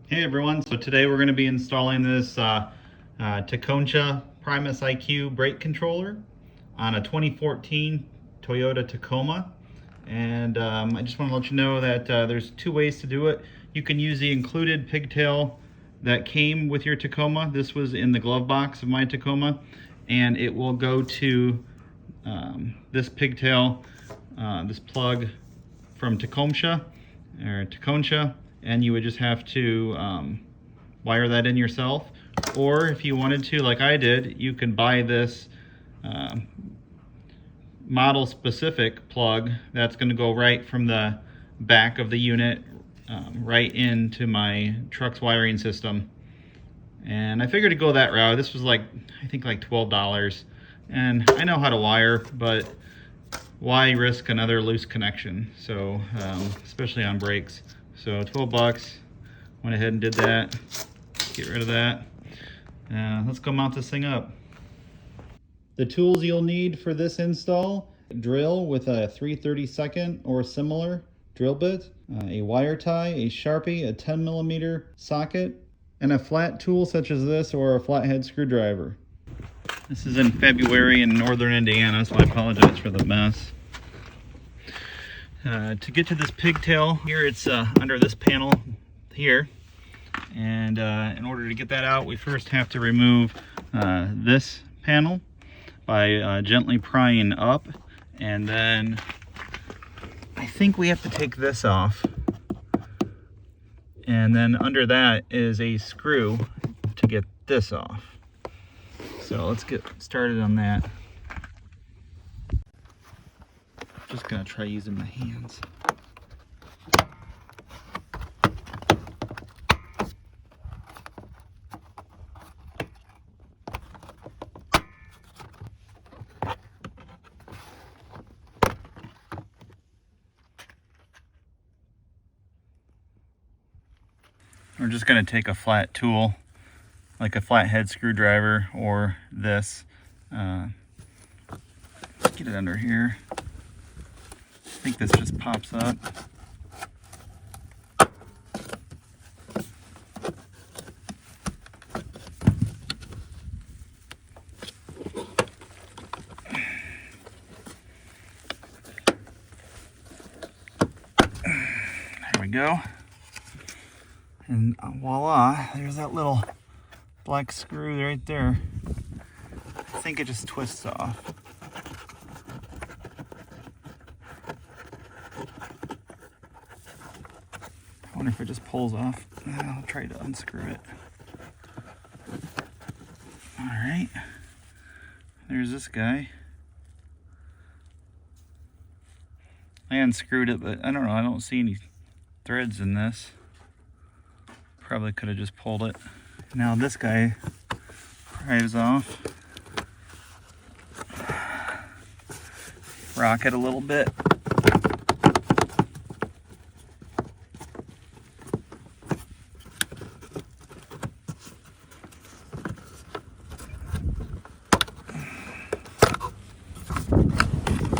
Hey everyone, so today we're going to be installing this Tekonsha Primus IQ brake controller on a 2014 Toyota Tacoma. And I just want to let you know that there's two ways to do it. You can use the included pigtail that came with your Tacoma. This was in the glove box of my Tacoma, and it will go to this pigtail, this plug from Tekonsha, and you would just have to wire that in yourself. Or if you wanted to, like I did, you can buy this model specific plug that's going to go right from the back of the unit right into my truck's wiring system. And I figured to go that route. This was like, I think like $12. And I know how to wire, but why risk another loose connection? So, especially on brakes. So 12 bucks, went ahead and did that. Get rid of that. Let's go mount this thing up. The tools you'll need for this install: drill with a 3/32 or similar drill bit, a wire tie, a Sharpie, a 10mm socket, and a flat tool such as this or a flathead screwdriver. This is in February in northern Indiana, so I apologize for the mess. To get to this pigtail here, it's under this panel here. And in order to get that out, we first have to remove this panel by gently prying up. And then I think we have to take this off. And then under that is a screw to get this off. So let's get started on that. Just gonna try using my hands. We're just gonna take a flat tool, like a flathead screwdriver or this. Get it under here. I think this just pops up. There we go. And voila, there's that little black screw right there. I think it just twists off. I wonder if it just pulls off. I'll try to unscrew it. All right, there's this guy. I unscrewed it, but I don't know, I don't see any threads in this. Probably could have just pulled it. Now this guy pries off. Rock it a little bit.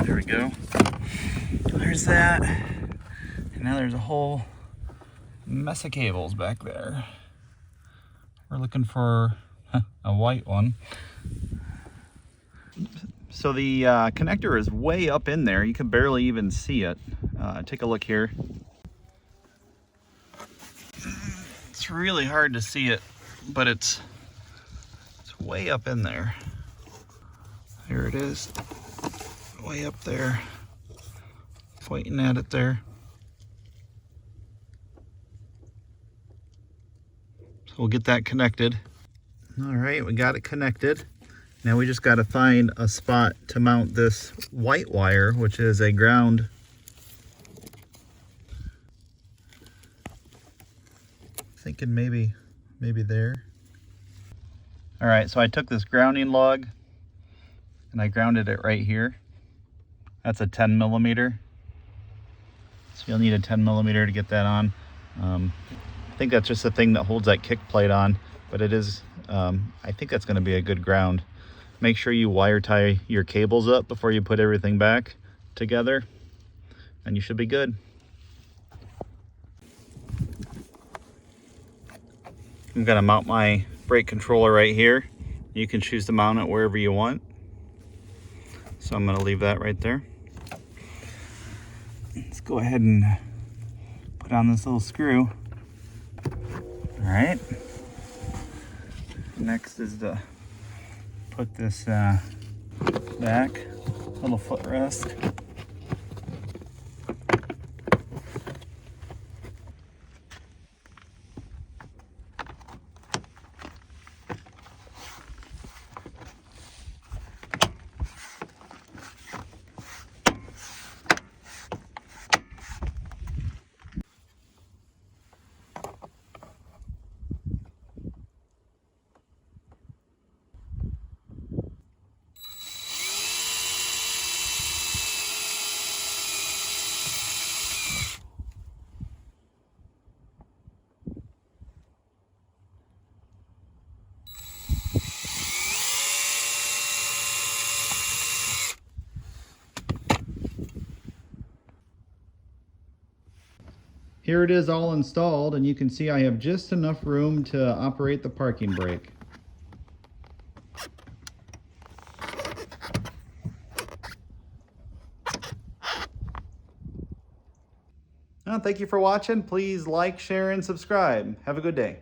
There we go. There's that. And now there's a whole mess of cables back there. We're looking for a white one. So the connector is way up in there. You can barely even see it. Take a look here. It's really hard to see it, but it's way up in there. There it is, way up there. Pointing at it there. So we'll get that connected. All right, we got it connected. Now we just got to find a spot to mount this white wire, which is a ground. Thinking maybe there. All right, so I took this grounding lug and I grounded it right here. That's a 10mm. So you'll need a 10mm to get that on. I think that's just the thing that holds that kick plate on, but it is, I think that's gonna be a good ground. Make sure you wire tie your cables up before you put everything back together, and you should be good. I'm gonna mount my brake controller right here. You can choose to mount it wherever you want. So I'm gonna leave that right there. Let's go ahead and put on this little screw. All right. Next is to put this back, little footrest. Here it is all installed, and you can see I have just enough room to operate the parking brake. Thank you for watching. Please like, share, and subscribe. Have a good day.